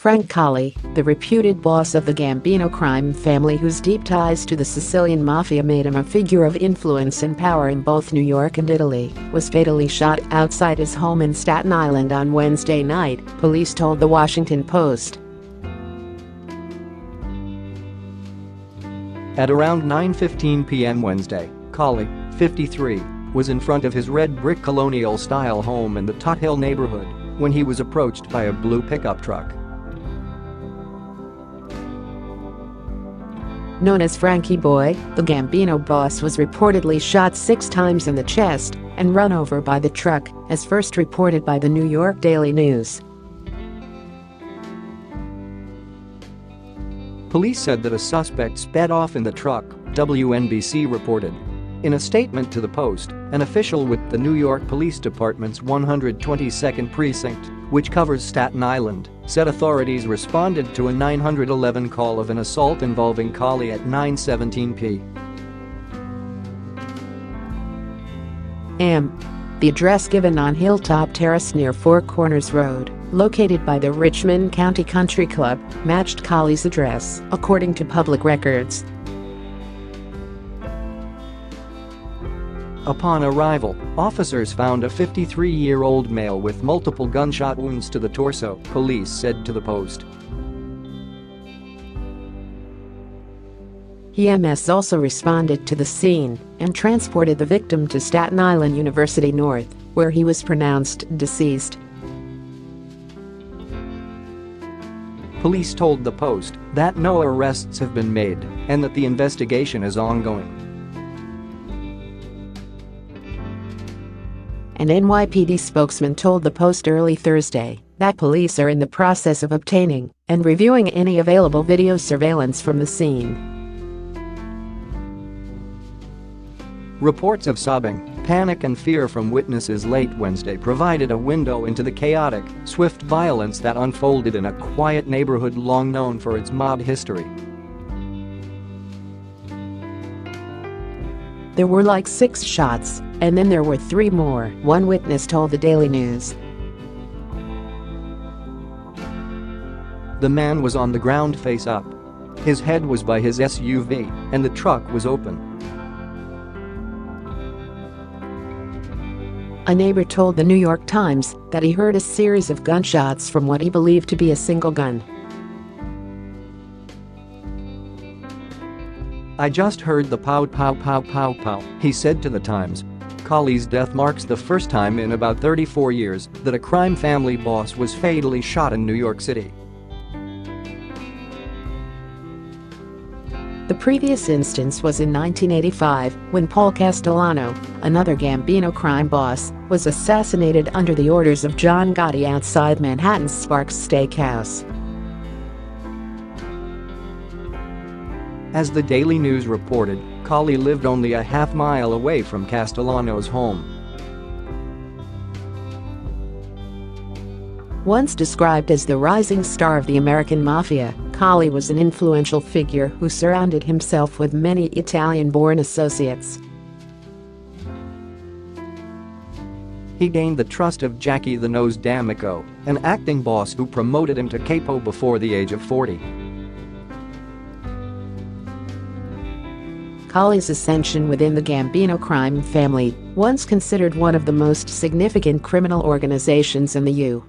Frank Cali, the reputed boss of the Gambino crime family whose deep ties to the Sicilian Mafia made him a figure of influence and power in both New York and Italy, was fatally shot outside his home in Staten Island on Wednesday night, police told The Washington Post. At around 9:15 p.m. Wednesday, Cali, 53, was in front of his red brick colonial-style home in the Todt Hill neighborhood when he was approached by a blue pickup truck. Known as Franky Boy, the Gambino boss was reportedly shot 6 times in the chest and run over by the truck, as first reported by the New York Daily News. Police said that a suspect sped off in the truck, WNBC reported. In a statement to the Post, an official with the New York Police Department's 122nd Precinct, which covers Staten Island, said authorities responded to a 911 call of an assault involving Cali at 9:17 p.m. The address given on Hilltop Terrace near Four Corners Road, located by the Richmond County Country Club, matched Cali's address, according to public records. Upon arrival, officers found a 53-year-old male with multiple gunshot wounds to the torso, police said to the Post. EMS also responded to the scene and transported the victim to Staten Island University North, where he was pronounced deceased. Police told the Post that no arrests have been made and that the investigation is ongoing. An NYPD spokesman told the Post early Thursday that police are in the process of obtaining and reviewing any available video surveillance from the scene. Reports of sobbing, panic and fear from witnesses late Wednesday provided a window into the chaotic, swift violence that unfolded in a quiet neighborhood long known for its mob history. There were like 6 shots, and then there were 3 more, one witness told the Daily News. The man was on the ground face up. His head was by his SUV, and the truck was open. A neighbor told the New York Times that he heard a series of gunshots from what he believed to be a single gun. "I just heard the pow-pow-pow-pow-pow," he said to the Times. Cali's death marks the first time in about 34 years that a crime family boss was fatally shot in New York City. The previous instance was in 1985 when Paul Castellano, another Gambino crime boss, was assassinated under the orders of John Gotti outside Manhattan's Sparks Steakhouse. As the Daily News reported, Cali lived only a half-mile away from Castellano's home. Once described as the rising star of the American Mafia, Cali was an influential figure who surrounded himself with many Italian-born associates. He gained the trust of Jackie the Nose D'Amico, an acting boss who promoted him to capo before the age of 40. Cali's ascension within the Gambino crime family, once considered one of the most significant criminal organizations in the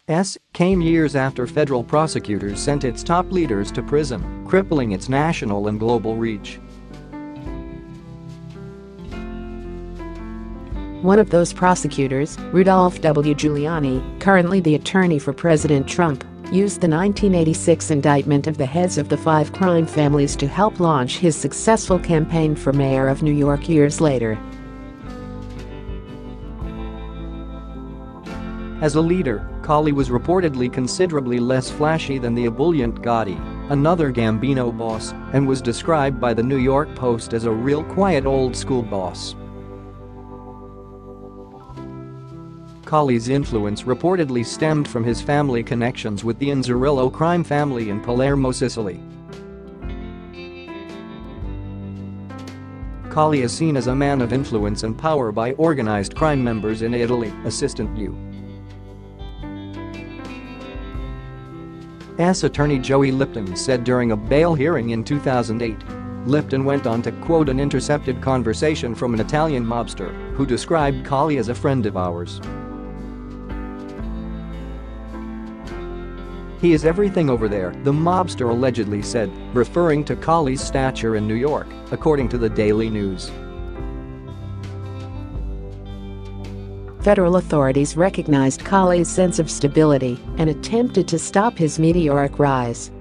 U.S., came years after federal prosecutors sent its top leaders to prison, crippling its national and global reach. One of those prosecutors, Rudolph W. Giuliani, currently the attorney for President Trump, used the 1986 indictment of the heads of the 5 crime families to help launch his successful campaign for mayor of New York years later. As a leader, Cali was reportedly considerably less flashy than the ebullient Gotti, another Gambino boss, and was described by the New York Post as a real quiet old-school boss. Cali's influence reportedly stemmed from his family connections with the Inzerillo crime family in Palermo, Sicily. Cali is seen as a man of influence and power by organized crime members in Italy, Assistant U. S. Attorney Joey Lipton said during a bail hearing in 2008. Lipton went on to quote an intercepted conversation from an Italian mobster who described Cali as a friend of ours. "He is everything over there," the mobster allegedly said, referring to Cali's stature in New York, according to the Daily News. Federal authorities recognized Cali's sense of stability and attempted to stop his meteoric rise.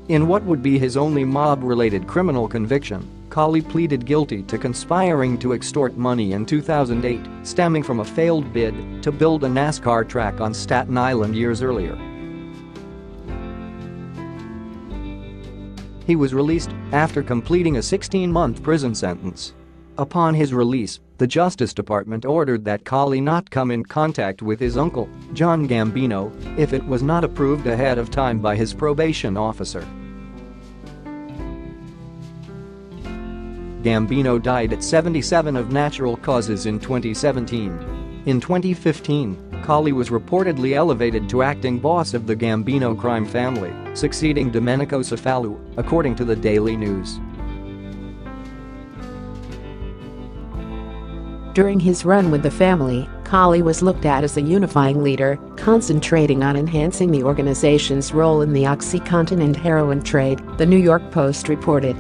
In what would be his only mob-related criminal conviction, Cali pleaded guilty to conspiring to extort money in 2008, stemming from a failed bid to build a NASCAR track on Staten Island years earlier. He was released after completing a 16-month prison sentence. Upon his release, the Justice Department ordered that Cali not come in contact with his uncle, John Gambino, if it was not approved ahead of time by his probation officer. Gambino died at 77 of natural causes in 2017. In 2015, Cali was reportedly elevated to acting boss of the Gambino crime family, succeeding Domenico Cefalù, according to the Daily News. During his run with the family, Cali was looked at as a unifying leader, concentrating on enhancing the organization's role in the OxyContin and heroin trade, the New York Post reported.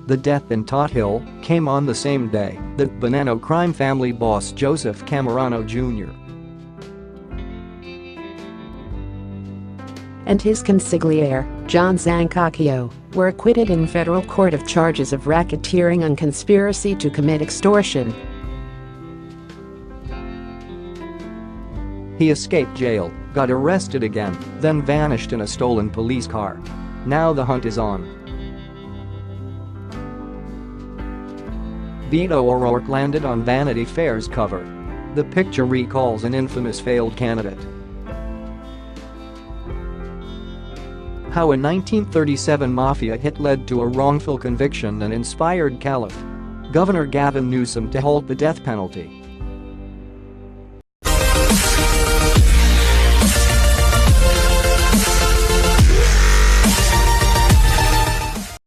The death in Todt Hill came on the same day that Bonanno crime family boss Joseph Camerano Jr. and his consigliere, John Zancacchio, were acquitted in federal court of charges of racketeering and conspiracy to commit extortion. He escaped jail, got arrested again, then vanished in a stolen police car. Now the hunt is on. Beto O'Rourke landed on Vanity Fair's cover. The picture recalls an infamous failed candidate. How a 1937 mafia hit led to a wrongful conviction and inspired Caliph Governor Gavin Newsom to halt the death penalty.